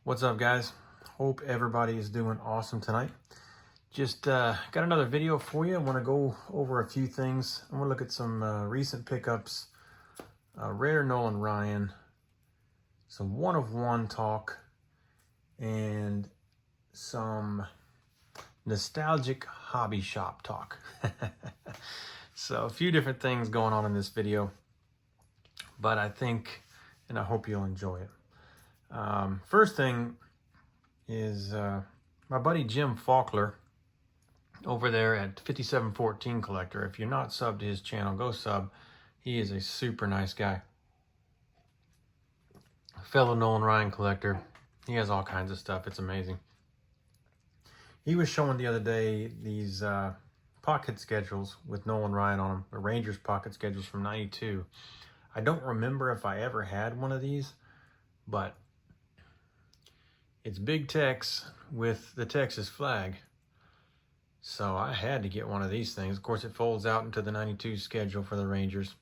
What's up, guys? Hope everybody is doing awesome tonight. Just got another video for you. I want to go over a few things. I want to look at some recent pickups, RARE Nolan Ryan, some one-of-one talk, and some nostalgic hobby shop talk. So a few different things going on in this video, but I think, and I hope you'll enjoy it. First thing is my buddy Jim Faulkner over there at 5714 Collector. If you're not subbed to his channel, go sub. He is a super nice guy. Fellow Nolan Ryan collector. He has all kinds of stuff. It's amazing. He was showing the other day these pocket schedules with Nolan Ryan on them, the Rangers pocket schedules from '92. I don't remember if I ever had one of these, but it's big text with the Texas flag. So I had to get one of these things. Of course, it folds out into the '92 schedule for the Rangers.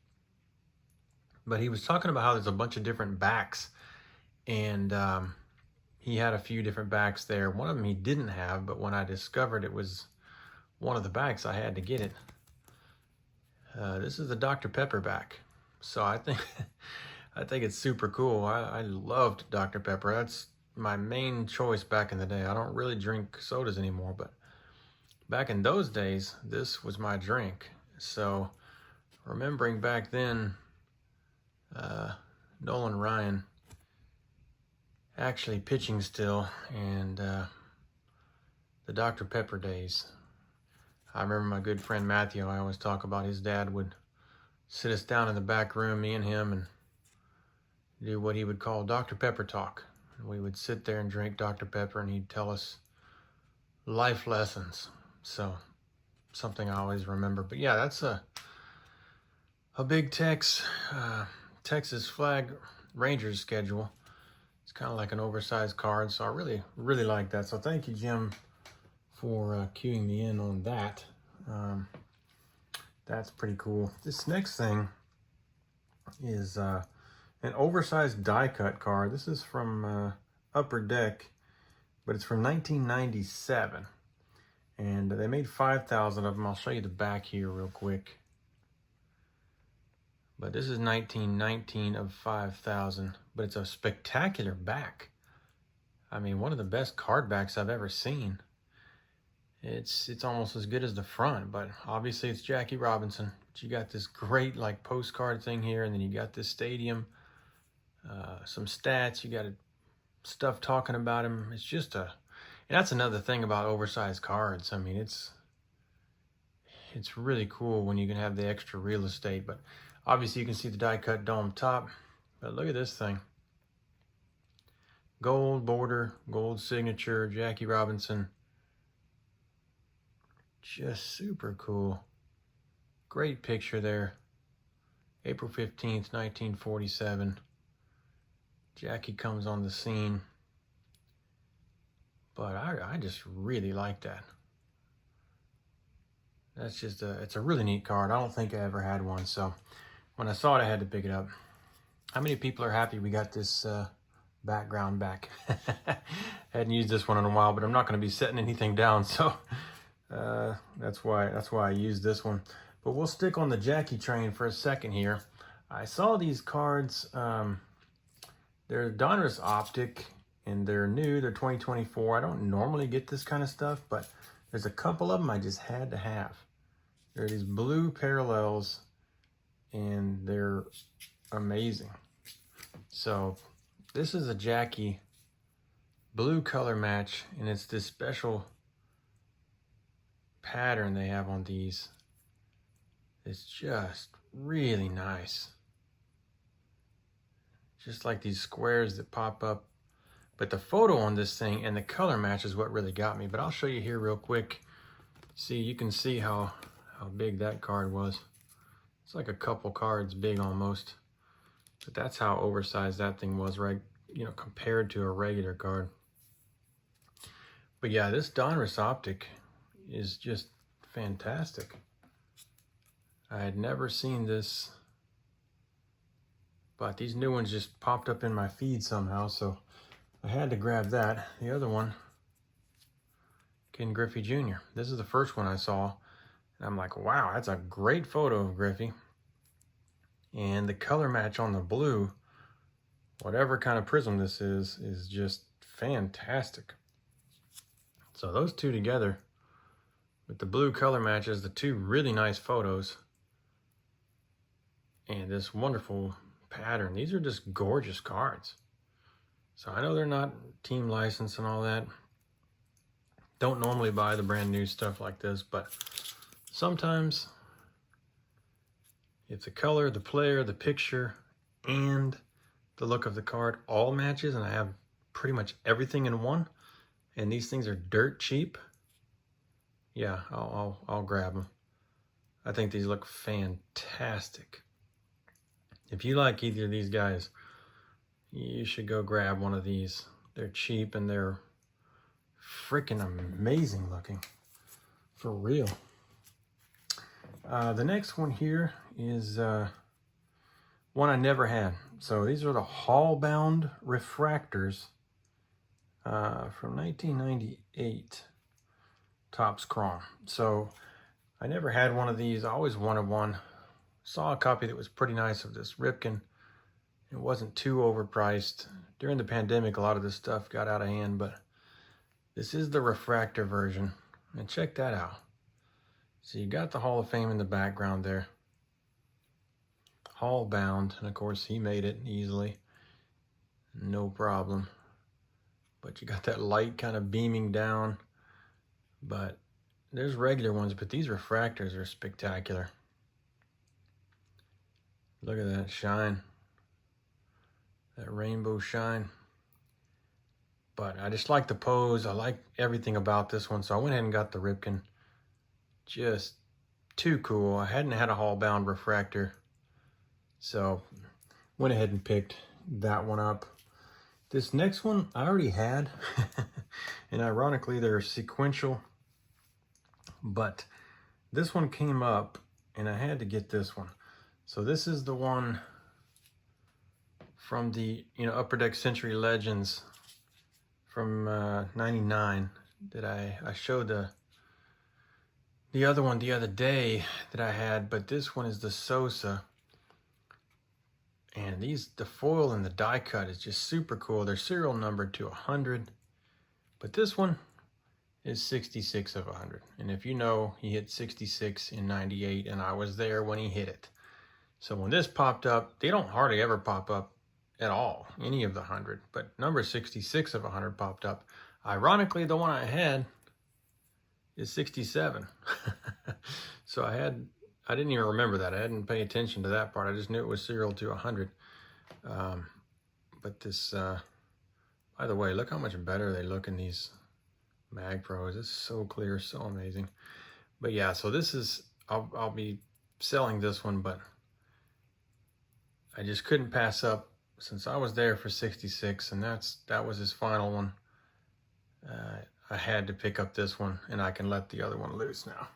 But he was talking about how there's a bunch of different backs, and he had a few different backs there. One of them he didn't have, but when I discovered it was one of the backs, I had to get it. This is the Dr. Pepper back. So I think it's super cool. I loved Dr. Pepper. That's my main choice back in the day. I don't really drink sodas anymore, but back in those days, this was my drink. So remembering back then, Nolan Ryan actually pitching still, and the Dr. Pepper days. I remember my good friend Matthew, I always talk about, his dad would sit us down in the back room, me and him, and do what he would call Dr. Pepper talk. And we would sit there and drink Dr. Pepper, and he'd tell us life lessons. So something I always remember. But yeah, that's a big Texas flag Rangers schedule. It's kind of like an oversized card, so I really like that. So thank you, Jim, for cueing me in on that. That's pretty cool. This next thing is an oversized die cut card. This is from Upper Deck, but it's from 1997. And they made 5,000 of them. I'll show you the back here real quick. But this is 1919 of 5,000. But it's a spectacular back. I mean, one of the best card backs I've ever seen. It's almost as good as the front, but obviously it's Jackie Robinson. But you got this great like postcard thing here, and then you got this stadium, some stats. You got stuff talking about him. It's just and that's another thing about oversized cards. I mean, it's really cool when you can have the extra real estate. But obviously you can see the die cut dome top. But look at this thing. Gold border, gold signature, Jackie Robinson. Just super cool. Great picture there. April 15th, 1947. Jackie comes on the scene. But I just really like that. That's just it's a really neat card. I don't think I ever had one, so when I saw it, I had to pick it up. How many people are happy we got this background back? Hadn't used this one in a while, but I'm not going to be setting anything down, so that's why I used this one. But we'll stick on the Jackie train for a second here. I saw these cards. They're Donruss Optic, and they're new. They're 2024. I don't normally get this kind of stuff, but there's a couple of them I just had to have. There are these blue parallels, and they're amazing. So this is a Jackie blue color match, and it's this special pattern they have on these. It's just really nice. Just like these squares that pop up. But the photo on this thing and the color match is what really got me. But I'll show you here real quick. See, you can see how big that card was. It's like a couple cards big almost. But that's how oversized that thing was, right? You know, compared to a regular card. But yeah, this Donruss Optic is just fantastic. I had never seen this, but these new ones just popped up in my feed somehow, so I had to grab that. The other one, Ken Griffey Jr. This is the first one I saw. And I'm like, wow, that's a great photo of Griffey. And the color match on the blue, whatever kind of prism this is just fantastic. So those two together, with the blue color matches, the two really nice photos. And this wonderful pattern. These are just gorgeous cards. So I know they're not team licensed and all that. Don't normally buy the brand new stuff like this, but sometimes if the color, the player, the picture, and the look of the card all matches, and I have pretty much everything in one, and these things are dirt cheap, yeah, I'll grab them. I think these look fantastic. If you like either of these guys, you should go grab one of these. They're cheap and they're freaking amazing looking, for real. The next one here is one I never had. So these are the Hall-bound refractors from 1998, Topps Chrome. So I never had one of these. I always wanted one. Saw a copy that was pretty nice of this Ripken. It wasn't too overpriced. During the pandemic, a lot of this stuff got out of hand, but this is the refractor version. And check that out. So you got the Hall of Fame in the background there. Hall bound, and of course he made it easily. No problem. But you got that light kind of beaming down. But there's regular ones, but these refractors are spectacular. Look at that shine. That rainbow shine. But I just like the pose. I like everything about this one. So I went ahead and got the Ripken. Just too cool. I hadn't had a Hall-bound refractor. So went ahead and picked that one up. This next one I already had. And ironically, they're sequential. But this one came up and I had to get this one. So this is the one from the Upper Deck Century Legends from 99 that I showed the other one the other day that I had, but this one is the Sosa. And the foil and the die cut is just super cool. They're serial numbered to 100, but this one is 66 of 100. And if you know, he hit 66 in 98 and I was there when he hit it. So when this popped up, they don't hardly ever pop up at all, any of the 100, but number 66 of 100 popped up. Ironically, the one I had is 67. So I didn't even remember that. I hadn't paid attention to that part. I just knew it was serial to 100. But this, by the way, look how much better they look in these Mag Pros. It's so clear, so amazing. But yeah, so this is, I'll be selling this one, but I just couldn't pass up since I was there for 66, and that was his final one. I had to pick up this one, and I can let the other one loose now.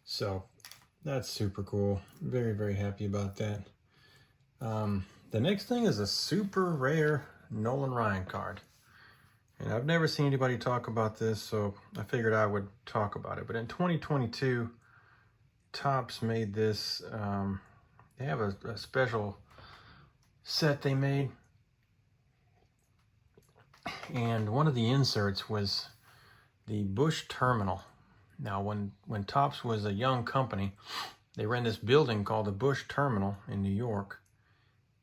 So that's super cool. Very, very happy about that. The next thing is a super rare Nolan Ryan card. And I've never seen anybody talk about this, so I figured I would talk about it. But in 2022, Topps made this. They have a special set they made. And one of the inserts was the Bush Terminal. Now, when Topps was a young company, they ran this building called the Bush Terminal in New York.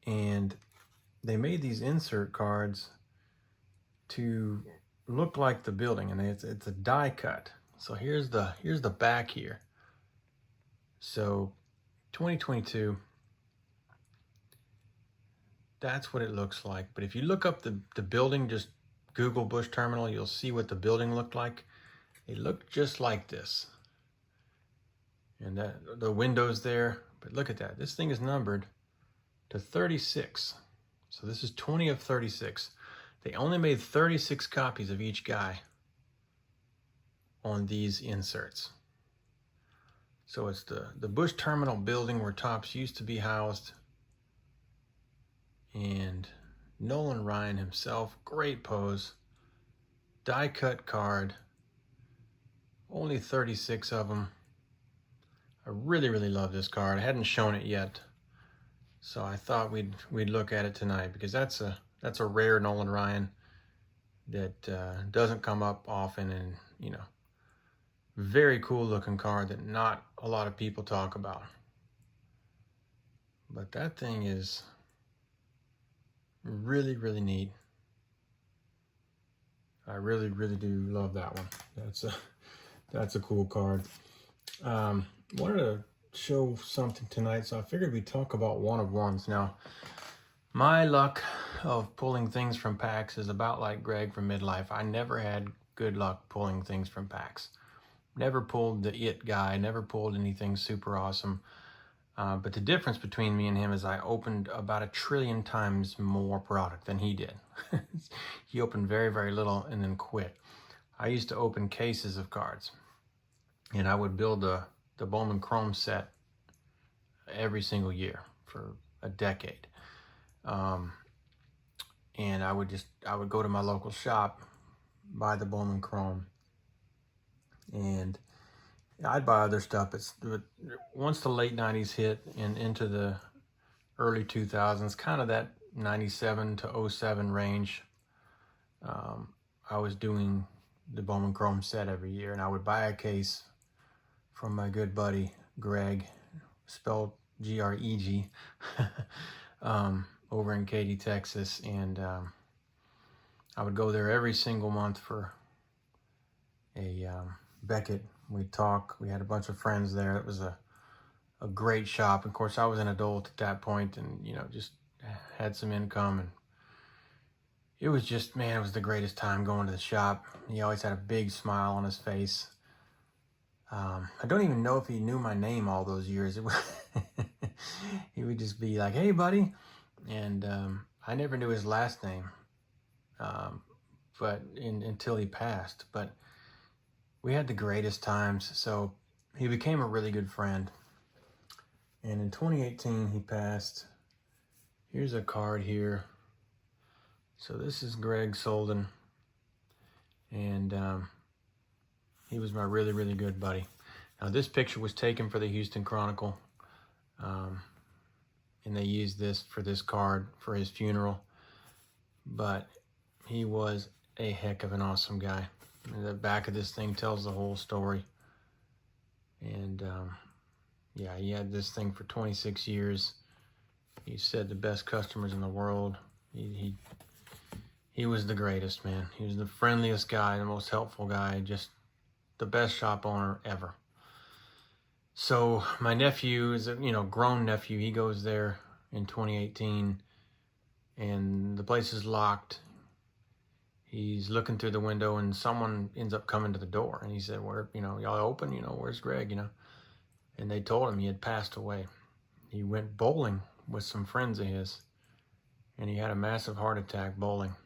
And they made these insert cards to look like the building, and it's a die cut. So here's the back here. So 2022, that's what it looks like. But if you look up the building, just Google Bush Terminal, you'll see what the building looked like. It looked just like this. And the windows there, but look at that. This thing is numbered to 36. So this is 20 of 36. They only made 36 copies of each guy on these inserts. So it's the Bush Terminal building where Topps used to be housed. And Nolan Ryan himself. Great pose. Die cut card. Only 36 of them. I really, really love this card. I hadn't shown it yet, so I thought we'd look at it tonight, because that's a rare Nolan Ryan that doesn't come up often, and you know, very cool looking card that not a lot of people talk about. But that thing is really, really neat. I really, really do love that one. That's a cool card. Wanted to show something tonight, so I figured we'd talk about one of ones. Now, my luck of pulling things from packs is about like Greg from Midlife. I never had good luck pulling things from packs. Never pulled the it guy, never pulled anything super awesome. But the difference between me and him is I opened about 1 trillion times more product than he did. He opened very, very little and then quit. I used to open cases of cards, and I would build the Bowman Chrome set every single year for a decade. And I would go to my local shop, buy the Bowman Chrome, and I'd buy other stuff. But once the late 90s hit and into the early 2000s, kind of that 97 to 07 range, I was doing the Bowman Chrome set every year, and I would buy a case from my good buddy Greg, spelled Greg, over in Katy, Texas, and I would go there every single month for a Beckett. We'd talk. We had a bunch of friends there. It was a great shop. Of course, I was an adult at that point, and you know, just had some income, and it was just, man, it was the greatest time going to the shop. He always had a big smile on his face. I don't even know if he knew my name all those years. It was he would just be like, "Hey, buddy," and I never knew his last name, but until he passed. But we had the greatest times. So he became a really good friend. And in 2018, he passed. Here's a card here. So this is Greg Solden, and he was my really, really good buddy. Now, this picture was taken for the Houston Chronicle, and they used this for this card for his funeral. But he was a heck of an awesome guy. And the back of this thing tells the whole story. And yeah, he had this thing for 26 years. He said the best customers in the world. He was the greatest, man. He was the friendliest guy, the most helpful guy, just the best shop owner ever. So my nephew is a, grown nephew. He goes there in 2018, and the place is locked. He's looking through the window, and someone ends up coming to the door, and he said, "Where, y'all open? Where's Greg?" And they told him he had passed away. He went bowling with some friends of his, and he had a massive heart attack bowling.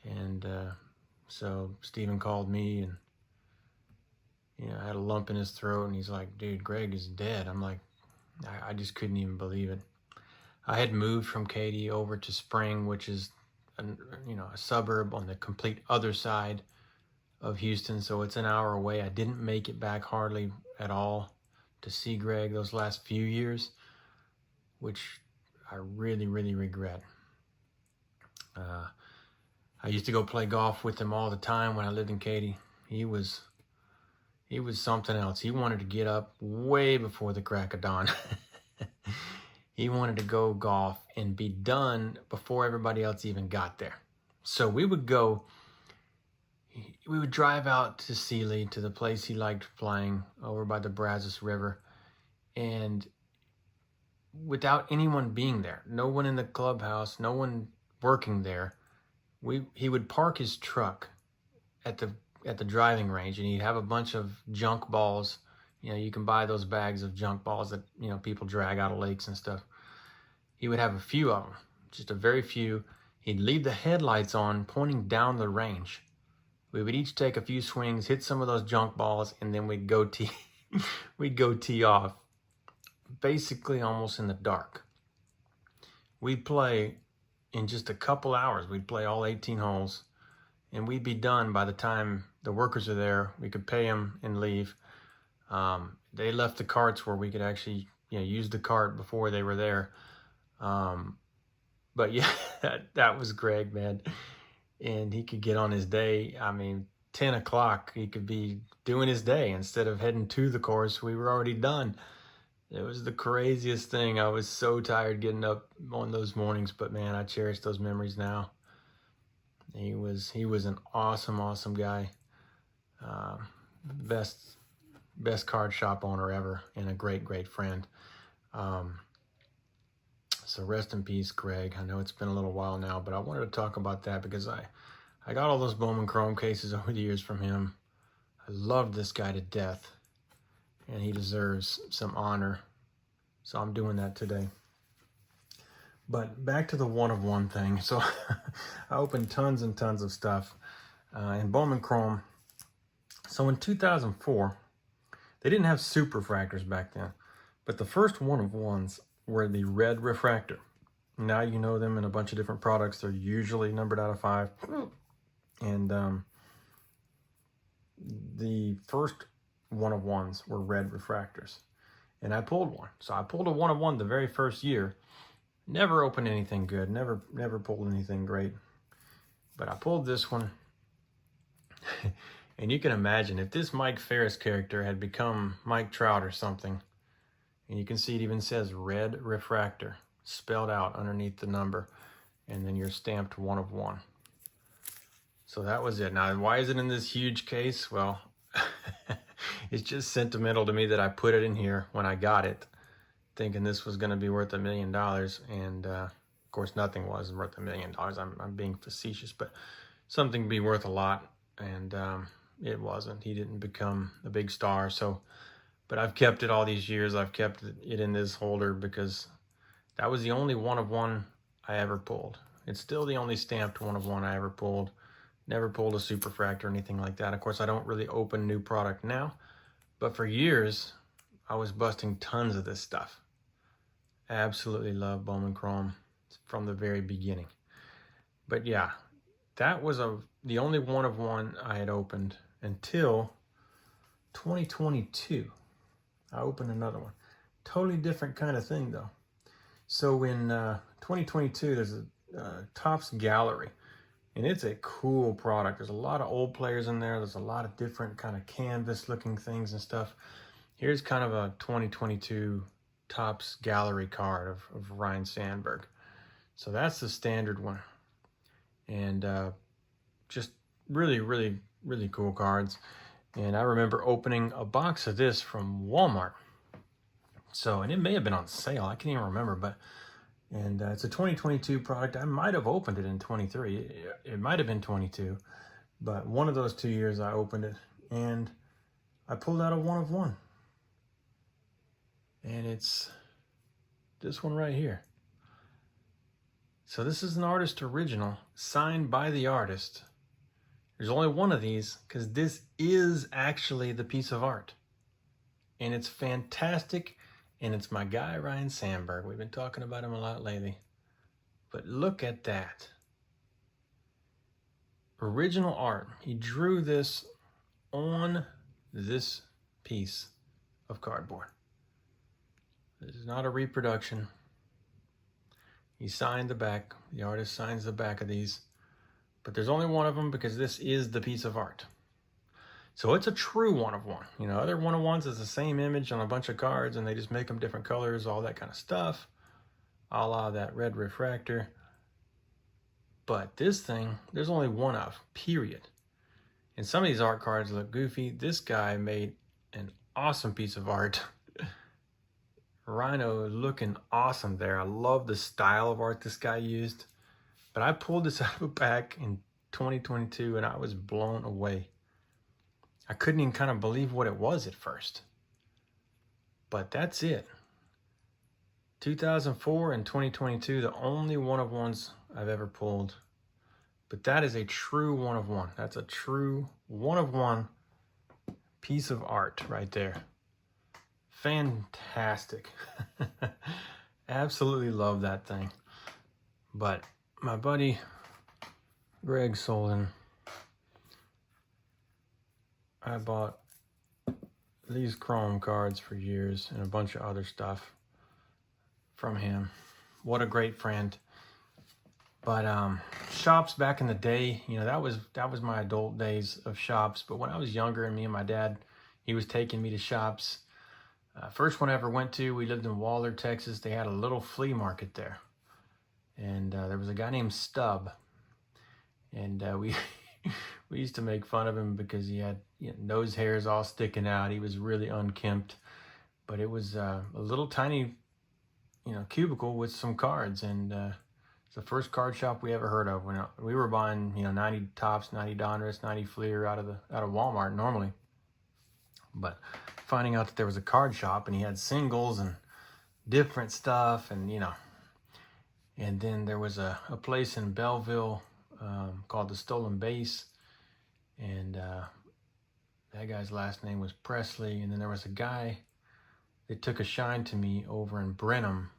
And so Stephen called me, and I had a lump in his throat, and he's like, "Dude, Greg is dead." I'm like, I just couldn't even believe it. I had moved from Katy over to Spring, which is a suburb on the complete other side of Houston, so it's an hour away. I didn't make it back hardly at all to see Greg those last few years, which I really, really regret. I used to go play golf with him all the time when I lived in Katy. He was something else. He wanted to get up way before the crack of dawn. He wanted to go golf and be done before everybody else even got there. So we would drive out to Sealy, to the place he liked playing over by the Brazos River. And without anyone being there, no one in the clubhouse, no one working there, he would park his truck at the driving range, and he'd have a bunch of junk balls. You can buy those bags of junk balls that, people drag out of lakes and stuff. He would have a few of them, just a very few. He'd leave the headlights on, pointing down the range. We would each take a few swings, hit some of those junk balls, and then we'd go tee off, basically almost in the dark. We'd play in just a couple hours. We'd play all 18 holes, and we'd be done by the time the workers are there. We could pay them and leave. They left the carts where we could actually, use the cart before they were there. But yeah, that was Greg, man. And he could get on his day. I mean, 10 o'clock, he could be doing his day. Instead of heading to the course, we were already done. It was the craziest thing. I was so tired getting up on those mornings, but man, I cherish those memories now. He was an awesome guy. Best card shop owner ever, and a great friend. So rest in peace, Greg. I know it's been a little while now, but I wanted to talk about that because I got all those Bowman Chrome cases over the years from him. I loved this guy to death, and he deserves some honor. So I'm doing that today. But back to the one-of-one thing. So I opened tons and tons of stuff in Bowman Chrome. So in 2004, they didn't have super refractors back then, but the first one-of-ones were the red refractor. Now you know them in a bunch of different products. They're usually numbered out of 5. And the first one-of-ones were red refractors. And I pulled one. So I pulled a one-of-one the very first year. Never opened anything good. Never pulled anything great. But I pulled this one. And you can imagine if this Mike Ferris character had become Mike Trout or something. And you can see it even says red refractor spelled out underneath the number. And then you're stamped 1/1. So that was it. Now, why is it in this huge case? Well, it's just sentimental to me that I put it in here when I got it, thinking this was going to be worth $1 million. And of course, nothing was worth $1 million. I'm being facetious, but something be worth a lot. And it wasn't. He didn't become a big star. So, but I've kept it all these years. I've kept it in this holder because that was the only 1/1 I ever pulled. It's still the only stamped 1/1 I ever pulled. Never pulled a super refractor or anything like that. Of course, I don't really open new product now, but for years, I was busting tons of this stuff. Absolutely love Bowman Chrome from the very beginning. But yeah, that was the only 1/1 I had opened until 2022. I opened another one. Totally different kind of thing though. So in 2022, there's a Topps Gallery. And it's a cool product. There's a lot of old players in there. There's a lot of different kind of canvas looking things and stuff. Here's kind of a 2022 Topps Gallery card of Ryne Sandberg. So that's the standard one. And just really cool cards. And I remember opening a box of this from Walmart. So, and it may have been on sale. I can't even remember, and it's a 2022 product. I might have opened it in 23. It might have been 22, but one of those 2 years I opened it and I pulled out a 1/1. And it's this one right here. So this is an artist original signed by the artist. There's only one of these because this is actually the piece of art. And it's fantastic. And it's my guy, Ryne Sandberg. We've been talking about him a lot lately. But look at that. Original art. He drew this on this piece of cardboard. This is not a reproduction. He signed the back. The artist signs the back of these. But there's only one of them because this is the piece of art. So it's a true 1/1. Other 1/1s is the same image on a bunch of cards and they just make them different colors, all that kind of stuff. A la that red refractor. But this thing, there's only one of, period. And some of these art cards look goofy. This guy made an awesome piece of art. Rhino looking awesome there. I love the style of art this guy used. But I pulled this out of a pack in 2022 and I was blown away. I couldn't even kind of believe what it was at first. But that's it. 2004 and 2022, the only 1/1s I've ever pulled. But that is a true 1/1. That's a true 1/1 piece of art right there. Fantastic. Absolutely love that thing. But my buddy Greg Solden, I bought these chrome cards for years and a bunch of other stuff from him. What a great friend. But shops back in the day, you know, that was my adult days of shops. But when I was younger, and me and my dad, he was taking me to shops. First one I ever went to, we lived in Waller, Texas. They had a little flea market there. And there was a guy named Stub. And we we used to make fun of him because he had, you know, nose hairs all sticking out. He was really unkempt. But it was a little tiny, you know, cubicle with some cards. And it's the first card shop we ever heard of. When we were buying, you know, 90 Tops, 90 Donruss, 90 Fleer out of Walmart normally. But finding out that there was a card shop and he had singles and different stuff, and, you know, and then there was a place in Belleville called the Stolen Base, and that guy's last name was Presley. And then there was a guy that took a shine to me over in Brenham.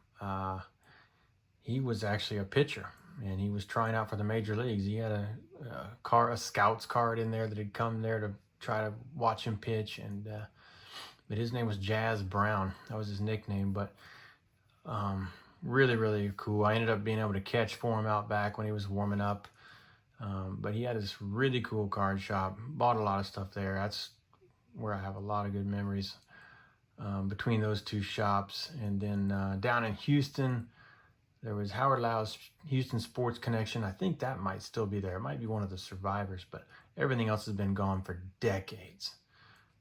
He was actually a pitcher, and he was trying out for the major leagues. He had a scouts card in there that had come there to try to watch him pitch, and but his name was Jazz Brown. That was his nickname. But really, really cool. I ended up being able to catch for him out back when he was warming up. But he had this really cool card shop. Bought a lot of stuff there. That's where I have a lot of good memories between those two shops. And then down in Houston, there was Howard Lau's Houston Sports Connection. I think that might still be there. It might be one of the survivors, but everything else has been gone for decades.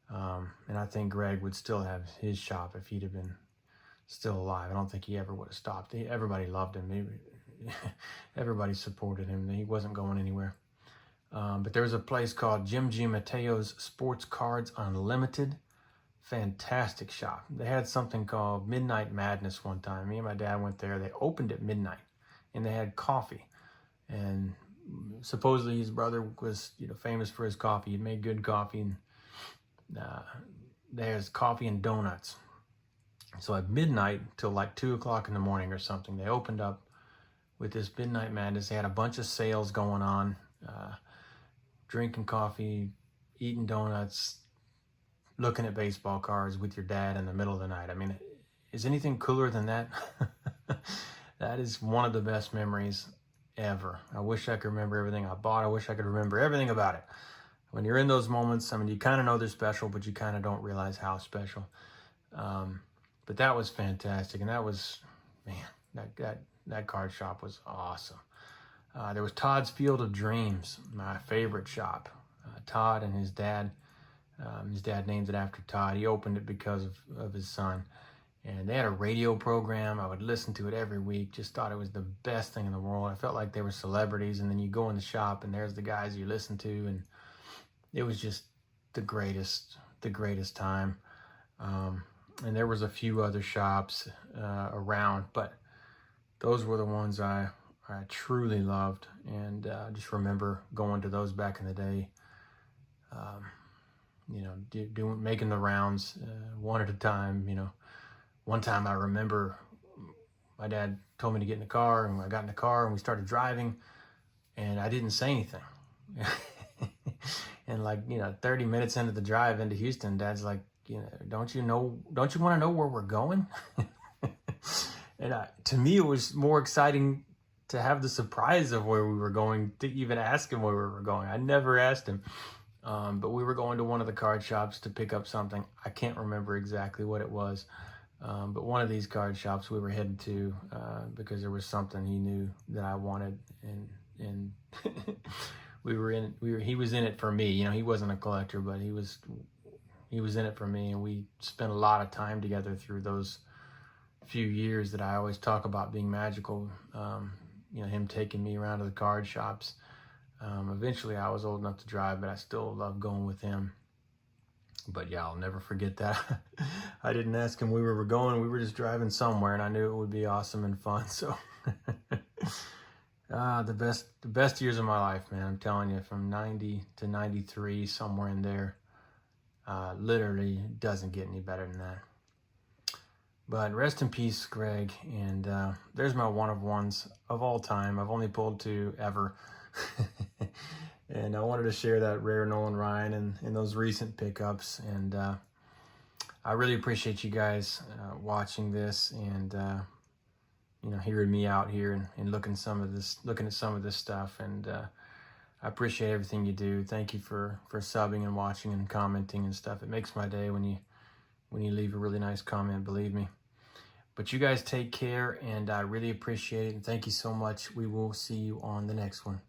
And I think Greg would still have his shop if he'd have been still alive. I don't think he ever would have stopped. Everybody loved him. Everybody supported him. He wasn't going anywhere. But there was a place called Jim G. Mateo's Sports Cards Unlimited. Fantastic shop. They had something called Midnight Madness one time. Me and my dad went there. They opened at midnight, and they had coffee. And supposedly his brother was, you know, famous for his coffee. He made good coffee, and there's coffee and donuts. So at midnight till like 2 o'clock in the morning or something, they opened up with this Midnight Madness. They had a bunch of sales going on, drinking coffee, eating donuts, looking at baseball cards with your dad in the middle of the night. I mean, is anything cooler than that? That is one of the best memories ever. I wish I could remember everything I bought. I wish I could remember everything about it. When you're in those moments, I mean, you kind of know they're special, but you kind of don't realize how special. But that was fantastic. And that was, man, that card shop was awesome. There was Todd's Field of Dreams, my favorite shop. Todd and his dad named it after Todd. He opened it because of his son. And they had a radio program. I would listen to it every week. Just thought it was the best thing in the world. I felt like they were celebrities. And then you go in the shop and there's the guys you listen to. And it was just the greatest time. And there was a few other shops around, but those were the ones I truly loved. And I just remember going to those back in the day. You know, making the rounds one at a time. You know, one time I remember my dad told me to get in the car, and I got in the car and we started driving, and I didn't say anything. And like, you know, 30 minutes into the drive into Houston, Dad's like, you know, don't you want to know where we're going? And to me, it was more exciting to have the surprise of where we were going, to even ask him where we were going. I never asked him. But we were going to one of the card shops to pick up something. I can't remember exactly what it was. But one of these card shops we were headed to because there was something he knew that I wanted. And he was in it for me. You know, he wasn't a collector, but he was in it for me. And we spent a lot of time together through those few years that I always talk about being magical. You know, him taking me around to the card shops. Eventually I was old enough to drive, but I still love going with him. But yeah, I'll never forget that. I didn't ask him where we were going. We were just driving somewhere, and I knew it would be awesome and fun. So the best years of my life, man. I'm telling you, from 90 to 93, somewhere in there. Literally doesn't get any better than that. But rest in peace, Greg. And there's my one of ones of all time. I've only pulled 2 ever. And I wanted to share that rare Nolan Ryan and those recent pickups. And I really appreciate you guys watching this and hearing me out here and looking at some of this stuff. And I appreciate everything you do. Thank you for subbing and watching and commenting and stuff. It makes my day when you leave a really nice comment, believe me. But you guys take care, and I really appreciate it. And thank you so much. We will see you on the next one.